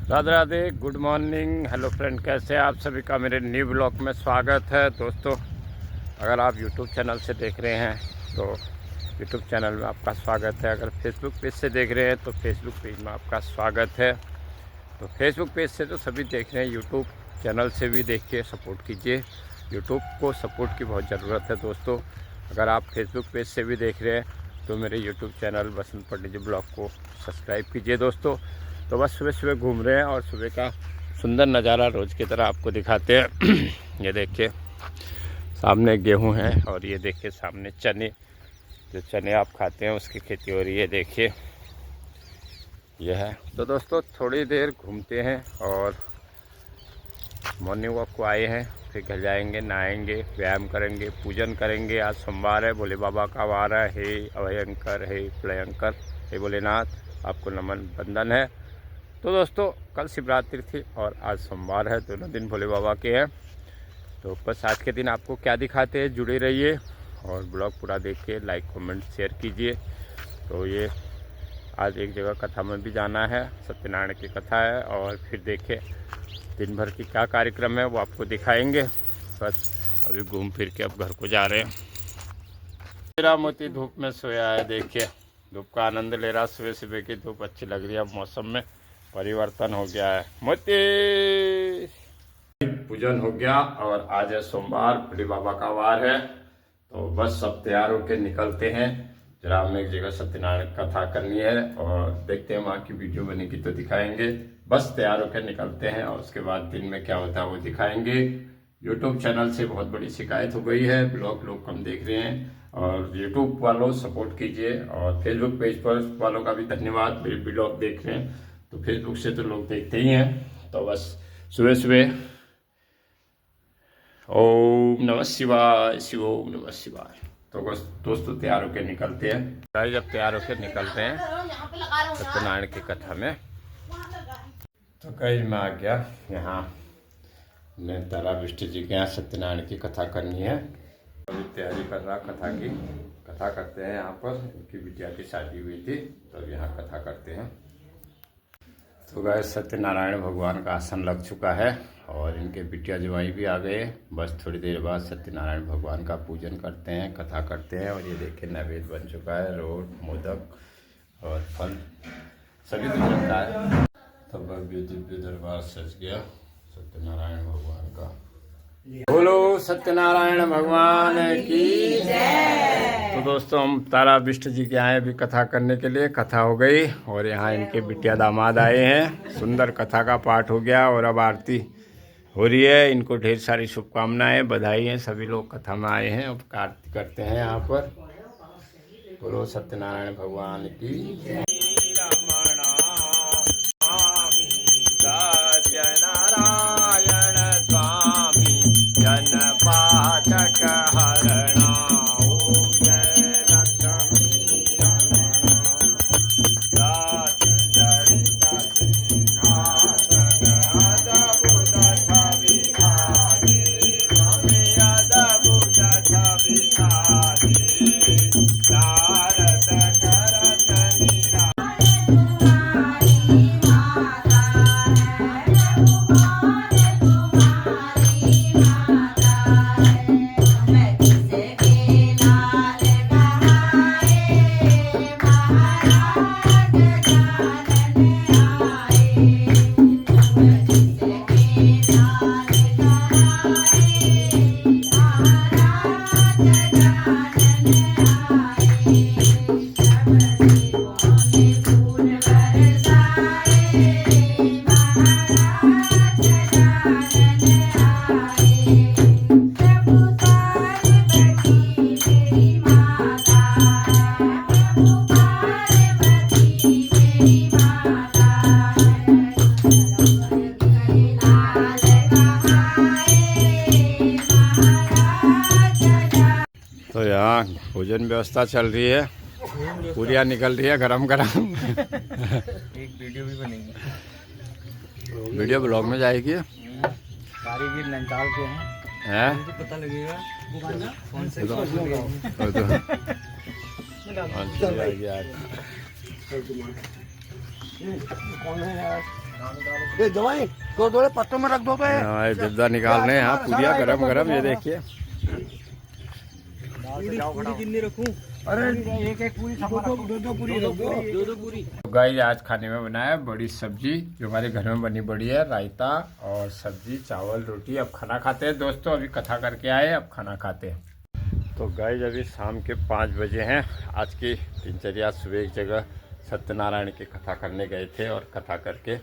Radhe Radhe, good morning, hello friend, कैसे हैं आप सभी का मेरे न्यू ब्लॉग में स्वागत है। दोस्तों, अगर आप यूट्यूब चैनल से देख रहे हैं तो यूट्यूब चैनल में आपका स्वागत है। अगर फेसबुक पेज से देख रहे हैं तो फेसबुक पेज में आपका स्वागत है। तो फेसबुक पेज से तो सभी देख रहे हैं, यूट्यूब चैनल से भी देखिए, सपोर्ट कीजिए। यूट्यूब को सपोर्ट की बहुत ज़रूरत है दोस्तों। अगर आप फेसबुक पेज से भी देख रहे हैं तो मेरे यूट्यूब चैनल बसंत पंडित जी ब्लॉग को सब्सक्राइब कीजिए दोस्तों। तो बस सुबह सुबह घूम रहे हैं और सुबह का सुंदर नज़ारा रोज़ की तरह आपको दिखाते हैं। ये देखिए सामने गेहूं है और ये देखिए सामने चने, जो चने आप खाते हैं उसकी खेती हो रही है। देखिए यह है। तो दोस्तों थोड़ी देर घूमते हैं और मॉर्निंग वॉक को आए हैं, फिर घर जाएंगे, नहाएंगे, व्यायाम करेंगे, पूजन करेंगे। आज सोमवार है, भोले बाबा का वार है। हे अभयंकर, हे प्रलयंकर, हे भोलेनाथ, आपको नमन बंदन है। तो दोस्तों कल शिवरात्रि थी और आज सोमवार है, दोनों दिन भोले बाबा के हैं। तो बस आज के दिन आपको क्या दिखाते हैं, जुड़े रहिए और ब्लॉग पूरा देखिए, लाइक कमेंट शेयर कीजिए। तो ये आज एक जगह कथा में भी जाना है, सत्यनारायण की कथा है, और फिर देखे दिन भर की क्या कार्यक्रम है वो आपको दिखाएंगे। बस अभी घूम फिर के अब घर को जा रहे हैं। मेरा मोती धूप में सोया है, देखिए धूप का आनंद ले रहा। सुबह सुबह की धूप अच्छी लग रही है, अब मौसम में परिवर्तन हो गया है। मोती पूजन हो गया और आज है सोमवार, भोले बाबा का वार है। तो बस सब तैयार होकर निकलते हैं। जरा हमें एक जगह सत्यनारायण कथा करनी है और देखते हैं वहाँ की वीडियो बनेगी तो दिखाएंगे। बस तैयार होकर निकलते हैं और उसके बाद दिन में क्या होता है वो दिखाएंगे। यूट्यूब चैनल से बहुत बड़ी शिकायत हो गई है, ब्लॉग लोग कम देख रहे हैं और यूट्यूब वालों सपोर्ट कीजिए। और फेसबुक पेज पर वालों का भी धन्यवाद, मेरे ब्लॉग देख रहे हैं। तो फेसबुक से तो लोग देखते ही हैं। तो बस सुबह सुबह ओम नमः शिवाय, शिव ओम नमः शिवाय। तो बस दोस्तों तैयार होकर निकलते हैं। जब तैयार होकर निकलते हैं सत्यनारायण की कथा में, तो कई मैं आ गया यहाँ, मैं तारा विष्टि जी के यहाँ सत्यनारायण की कथा करनी है। अभी तैयारी कर रहा कथा की। कथा करते हैं यहाँ पर, इनकी बिटिया की शादी हुई थी तो यहाँ कथा करते हैं। तो गए सत्यनारायण भगवान का आसन लग चुका है और इनके बिटिया जवाई भी आ गए। बस थोड़ी देर बाद सत्यनारायण भगवान का पूजन करते हैं, कथा करते हैं। और ये देखिए नैवेद्य बन चुका है, रोट, मोदक और फल सभी कुछ रखा है। तो भव्य दिव्य दरबार सज गया सत्यनारायण भगवान का। बोलो सत्यनारायण भगवान की जय। तो दोस्तों हम तारा विष्ट जी के आए भी कथा करने के लिए। कथा हो गई और यहाँ इनके बिटिया दामाद आए हैं। सुंदर कथा का पाठ हो गया और अब आरती हो रही है। इनको ढेर सारी शुभकामनाएं, बधाई हैं। सभी लोग कथा में आए हैं, अब आरती करते हैं यहाँ पर। बोलो सत्यनारायण भगवान की जय। जनपाठक हरणा ओम जय लक्ष्मी रमणा रात जड़ित सिंहासन अद्भुत छवि खाए मम्मी अद्भुत छवि खाए नारद करत नीरा। तो यहाँ भोजन व्यवस्था चल रही है, पूरियाँ निकल रही है गरम गरम। एक वीडियो भी बनेगी, वीडियो ब्लॉग में जाएगी। कारीगर नैनीताल के हैं, तो पता लगेगा कौन से कौन है यार। कौन है यार। ये दवाई दो थोड़े पत्तों में रख दो तो ये। हाँ, ये डिब्बा निकालने हैं। हाँ, पूरिया गरम गरम, ये देखिए। पूरी कितनी रखूं? अरे एक एक पूरी दो पूरी रख दो। दो पूरी। तो गाइस, आज खाने में बनाया है बड़ी सब्जी जो हमारे घर में बनी बड़ी है, रायता और सब्जी, चावल, रोटी। अब खाना खाते हैं दोस्तों, अभी कथा करके आए, अब खाना खाते हैं। तो गाइस, अभी शाम के 5 बजे हैं। आज की दिनचर्या, सुबह एक जगह सत्यनारायण की कथा करने गए थे और कथा करके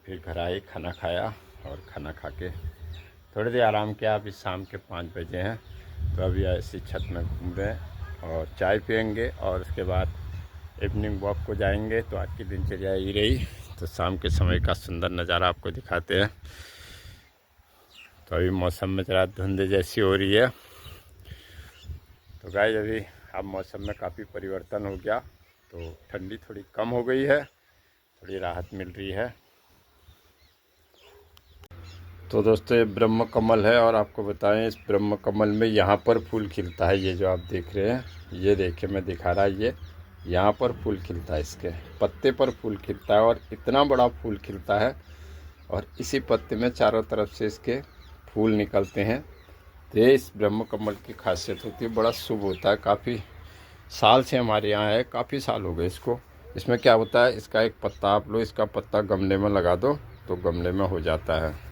फिर घर आए, खाना खाया और खाना खा के थोड़ी देर आराम किया। अभी शाम के 5 बजे हैं, तो अभी ऐसी छत में घूम रहे हैं और चाय पियेंगे और उसके बाद इवनिंग वॉक को जाएंगे। तो आज की दिनचर्या यही रही। तो शाम के समय का सुंदर नज़ारा आपको दिखाते हैं। तो अभी मौसम में ज़रा धुंध जैसी हो रही है। तो गाइस, अभी अब मौसम में काफ़ी परिवर्तन हो गया, तो ठंडी थोड़ी कम हो गई है, थोड़ी राहत मिल रही है। तो दोस्तों, ये ब्रह्म कमल है और आपको बताएं, इस ब्रह्म कमल में यहाँ पर फूल खिलता है। ये जो आप देख रहे हैं, ये देखिए मैं दिखा रहा, ये यहाँ पर फूल खिलता है, इसके पत्ते पर फूल खिलता है और इतना बड़ा फूल खिलता है। और इसी पत्ते में चारों तरफ से इसके फूल निकलते हैं। तो ये इस ब्रह्म कमल की खासियत होती है, बड़ा शुभ होता है। काफ़ी साल से हमारे यहाँ है, काफ़ी साल हो गए इसको। इसमें क्या होता है, इसका एक पत्ता आप लो, इसका पत्ता गमले में लगा दो तो गमले में हो जाता है।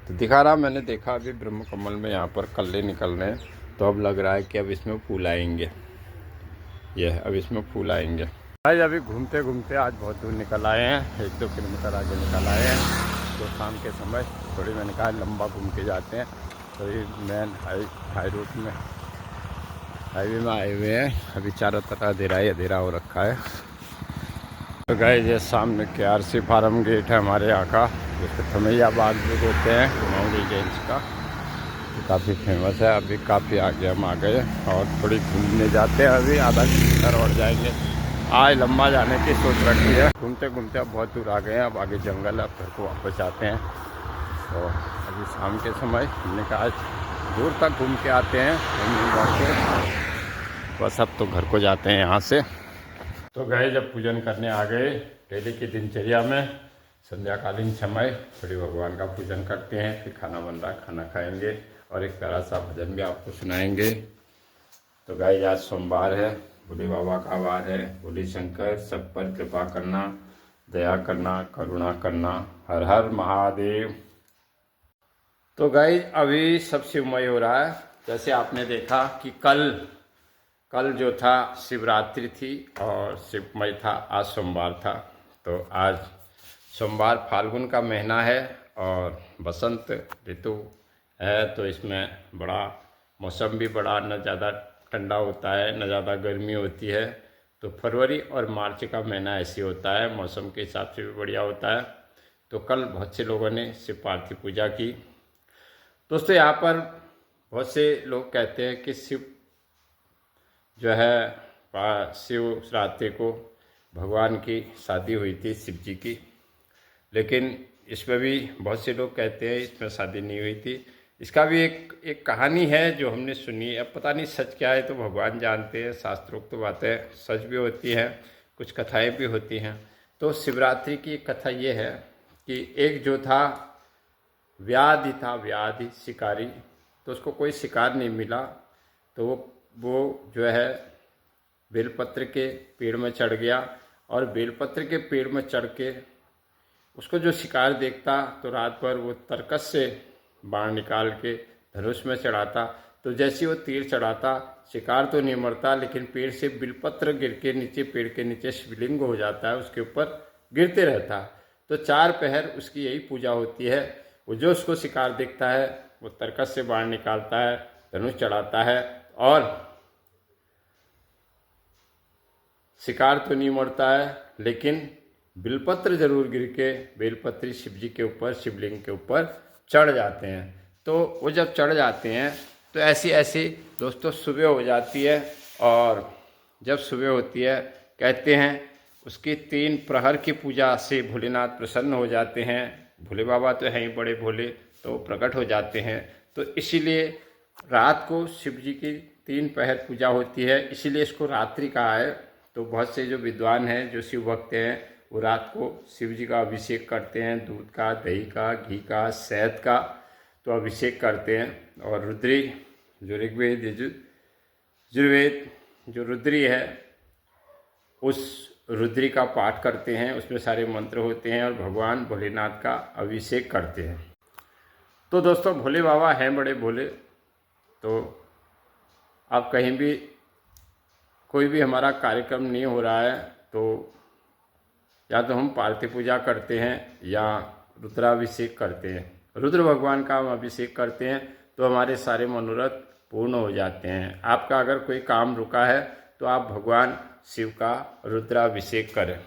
तो दिखा रहा, मैंने देखा अभी ब्रह्म कमल में यहाँ पर कल्ले निकल रहे हैं, तो अब लग रहा है कि अब इसमें फूल आएंगे। यह अब इसमें फूल आएंगे। भाई, अभी घूमते घूमते आज बहुत दूर निकल आए हैं, 1-2 किलोमीटर आगे निकल आए हैं। तो शाम के समय थोड़ी मैंने कहा लंबा घूम के जाते हैं। तो ये मेन हाई रोड में, हाईवे में आए हुए हैं। अभी चारों तरफ अंधेरा हो रखा है। तो गाइस, ये सामने KRC फार्म गेट है हमारे यहाँ का, जिसको थमैया बाग भी बोलते हैं, कुमाऊनी रेंज का। तो काफ़ी फेमस है। अभी काफ़ी आगे हम आ गए और थोड़ी घूमने जाते हैं। अभी आधा किलोमीटर और जाएंगे। आज लंबा जाने की सोच रखी है। घूमते घूमते अब बहुत दूर आ गए हैं, अब आगे जंगल है, अब घर को वापस आते हैं। तो अभी शाम के समय हमने कहा आज दूर तक घूम के आते हैं, बस अब तो घर को जाते हैं यहाँ से। तो गए, जब पूजन करने आ गए, डेली की दिनचर्या में संध्याकालीन समय थोड़ी भगवान का पूजन करते हैं, फिर खाना बन रहा है, खाना खाएंगे और एक प्यारा सा भजन भी आपको सुनाएंगे। तो गाइस, आज सोमवार है, भोले बाबा का वार है। भोले शंकर सब पर कृपा करना, दया करना, करुणा करना, हर हर महादेव। तो गाइस, अभी सब शिवमय हो रहा है। जैसे आपने देखा कि कल जो था शिवरात्रि थी और शिवमय था, आज सोमवार था। तो आज सोमवार, फाल्गुन का महीना है और बसंत ऋतु है। तो इसमें बड़ा मौसम भी बड़ा न ज़्यादा ठंडा होता है, न ज़्यादा गर्मी होती है। तो फरवरी और मार्च का महीना ऐसे होता है, मौसम के हिसाब से भी बढ़िया होता है। तो कल बहुत से लोगों ने शिव पार्थिव पूजा की। दोस्तों, यहाँ पर बहुत से लोग कहते हैं कि शिव जो है, शिवरात्रि को भगवान की शादी हुई थी, शिव जी की। लेकिन इसमें भी बहुत से लोग कहते हैं इसमें शादी नहीं हुई थी। इसका भी एक कहानी है जो हमने सुनी है। अब पता नहीं सच क्या है, तो भगवान जानते हैं। शास्त्रोक्त तो बातें सच भी होती हैं, कुछ कथाएं भी होती हैं। तो शिवरात्रि की एक कथा ये है कि एक जो था व्याधि था, व्याधि शिकारी, तो उसको कोई शिकार नहीं मिला। तो वो जो है बेलपत्र के पेड़ में चढ़ गया और बेलपत्र के पेड़ में चढ़ के उसको जो शिकार देखता, तो रात भर वो तरकस से बाण निकाल के धनुष में चढ़ाता। तो जैसे वो तीर चढ़ाता, शिकार तो नहीं मरता, लेकिन पेड़ से बिलपत्र गिर के नीचे, पेड़ के नीचे शिवलिंग हो जाता है, उसके ऊपर गिरते रहता। तो 4 पहर उसकी यही पूजा होती है। वो जो उसको शिकार देखता है, वो तरकस से बाण निकालता है, धनुष चढ़ाता है और शिकार तो नहीं मरता है, लेकिन बिलपत्र जरूर गिर के बेलपत्री शिव जी के ऊपर, शिवलिंग के ऊपर चढ़ जाते हैं। तो वो जब चढ़ जाते हैं तो ऐसी दोस्तों सुबह हो जाती है। और जब सुबह होती है, कहते हैं उसकी 3 प्रहर की पूजा से भोलेनाथ प्रसन्न हो जाते हैं। भोले बाबा तो हैं ही बड़े भोले, तो प्रकट हो जाते हैं। तो इसीलिए रात को शिव जी की 3 पहर पूजा होती है, इसीलिए इसको रात्रि कहा है। तो बहुत से जो विद्वान हैं, जो शिव भक्त हैं, वो रात को शिव जी का अभिषेक करते हैं, दूध का, दही का, घी का, शहद का तो अभिषेक करते हैं। और रुद्री जो ऋग्वेद यजुर्वेद जो रुद्री है उस रुद्री का पाठ करते हैं, उसमें सारे मंत्र होते हैं और भगवान भोलेनाथ का अभिषेक करते हैं। तो दोस्तों भोले बाबा हैं बड़े भोले, तो आप कहीं भी कोई भी हमारा कार्यक्रम नहीं हो रहा है तो या तो हम पार्थिव पूजा करते हैं या रुद्राभिषेक करते हैं। रुद्र भगवान का हम अभिषेक करते हैं तो हमारे सारे मनोरथ पूर्ण हो जाते हैं। आपका अगर कोई काम रुका है तो आप भगवान शिव का रुद्राभिषेक करें।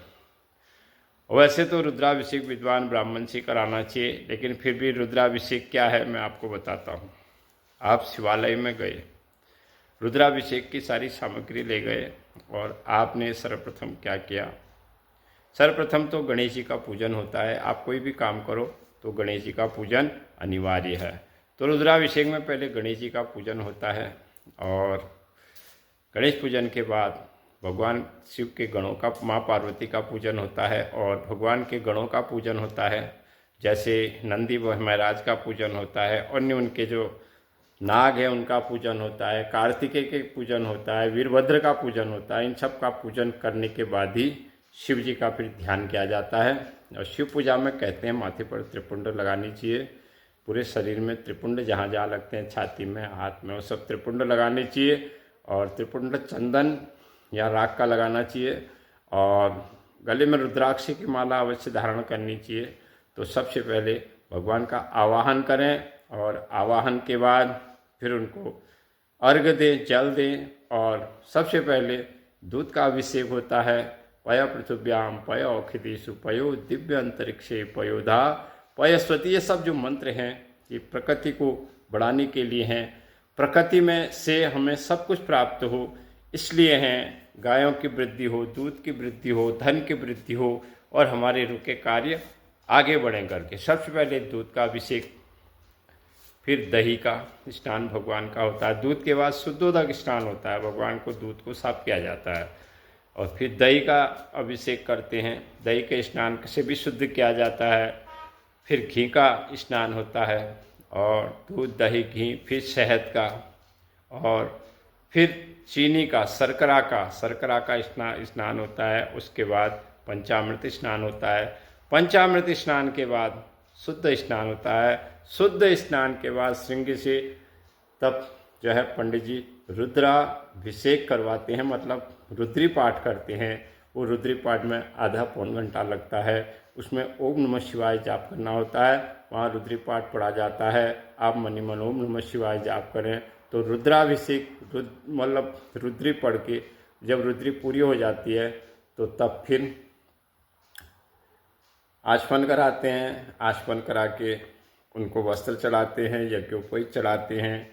वैसे तो रुद्राभिषेक विद्वान ब्राह्मण से कराना चाहिए, लेकिन फिर भी रुद्राभिषेक क्या है मैं आपको बताता हूँ। आप शिवालय में गए, रुद्राभिषेक की सारी सामग्री ले गए और आपने सर्वप्रथम क्या किया? सर्वप्रथम तो गणेश जी का पूजन होता है। आप कोई भी काम करो तो गणेश जी का पूजन अनिवार्य है। तो रुद्राभिषेक में पहले गणेश जी का पूजन होता है और गणेश पूजन के बाद भगवान शिव के गणों का, माँ पार्वती का पूजन होता है और भगवान के गणों का पूजन होता है। जैसे नंदी महाराज का पूजन होता है, अन्य उनके जो नाग है उनका पूजन होता है, कार्तिकेय के पूजन होता है, वीरभद्र का पूजन होता है। इन सब का पूजन करने के बाद ही शिव जी का फिर ध्यान किया जाता है। और शिव पूजा में कहते हैं माथे पर त्रिपुंड लगानी चाहिए, पूरे शरीर में त्रिपुंड जहाँ जहाँ लगते हैं, छाती में, हाथ में, वो सब त्रिपुंड लगाने चाहिए। और त्रिपुंड चंदन या राख का लगाना चाहिए और गले में रुद्राक्ष की माला अवश्य धारण करनी चाहिए। तो सबसे पहले भगवान का आवाहन करें और आवाहन के बाद फिर उनको अर्घ्य दें, जल दें। और सबसे पहले दूध का अभिषेक होता है। पय पृथुभ्याम पय औषधिषु पयो दिव्य अंतरिक्षे पयोधा पयस्वती, ये सब जो मंत्र हैं ये प्रकृति को बढ़ाने के लिए हैं। प्रकृति में से हमें सब कुछ प्राप्त हो इसलिए हैं। गायों की वृद्धि हो, दूध की वृद्धि हो, धन की वृद्धि हो और हमारे रुके कार्य आगे बढ़ें करके सबसे पहले दूध का अभिषेक, फिर दही का स्नान भगवान का होता है। दूध के बाद शुद्धोदक स्नान होता है, भगवान को दूध को साफ किया जाता है। और फिर दही का अभिषेक करते हैं, दही के स्नान से भी शुद्ध किया जाता है। फिर घी का स्नान होता है और दूध, दही, घी, फिर शहद का और फिर चीनी का, शर्करा का स्नान होता है। उसके बाद पंचामृत स्नान होता है। पंचामृत स्नान के बाद शुद्ध स्नान होता है। शुद्ध स्नान के बाद श्रृंग से तब जो है पंडित जी रुद्राभिषेक करवाते हैं, मतलब रुद्री पाठ करते हैं। वो रुद्री पाठ में आधा पौन घंटा लगता है। उसमें ओम नमः शिवाय जाप करना होता है, वहाँ रुद्री पाठ पढ़ा जाता है। आप मनी मन ओम नमः शिवाय जाप करें तो रुद्राभिषेक मतलब रुद्री पढ़ के जब रुद्री पूरी हो जाती है तो तब फिर आचमन कराते हैं। आचमन करा के उनको वस्त्र चढ़ाते हैं, यज्ञोपवीत चढ़ाते हैं।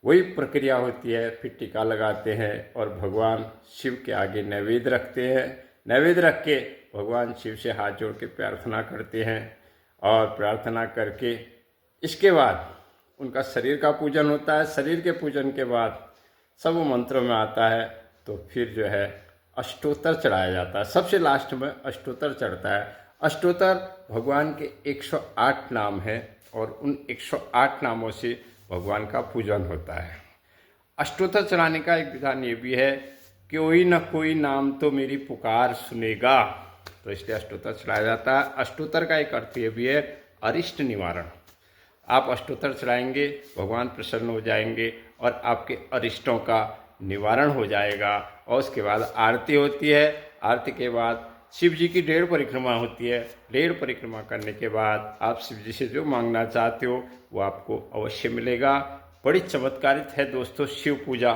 वही प्रक्रिया होती है। फिर टीका लगाते हैं और भगवान शिव के आगे नैवेद्य रखते हैं। नैवेद्य रख के भगवान शिव से हाथ जोड़ के प्रार्थना करते हैं और प्रार्थना करके इसके बाद उनका शरीर का पूजन होता है। शरीर के पूजन के बाद सब मंत्रों में आता है तो फिर जो है अष्टोत्तर चढ़ाया जाता है। सबसे लास्ट में अष्टोत्तर चढ़ता है। अष्टोत्तर भगवान के 108 नाम हैं और उन 108 नामों से भगवान का पूजन होता है। अष्टोत्तर चढ़ाने का एक विधान ये भी है कि कोई न कोई नाम तो मेरी पुकार सुनेगा, तो इसलिए अष्टोत्तर चढ़ाया जाता है। अष्टोत्तर का एक अर्थ ये भी है अरिष्ट निवारण। आप अष्टोत्तर चढ़ाएंगे, भगवान प्रसन्न हो जाएंगे और आपके अरिष्टों का निवारण हो जाएगा। और उसके बाद आरती होती है। आरती के बाद शिव जी की 1.5 परिक्रमा होती है। 1.5 परिक्रमा करने के बाद आप शिव जी से जो मांगना चाहते हो वो आपको अवश्य मिलेगा। बड़ी चमत्कारित है दोस्तों शिव पूजा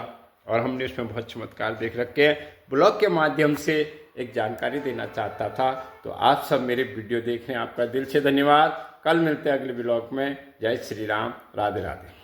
और हमने उसमें बहुत चमत्कार देख रखे हैं। ब्लॉग के माध्यम से एक जानकारी देना चाहता था। तो आप सब मेरे वीडियो देख रहे हैं, आपका दिल से धन्यवाद। कल मिलते हैं अगले ब्लॉग में। जय श्री राम, राधे राधे।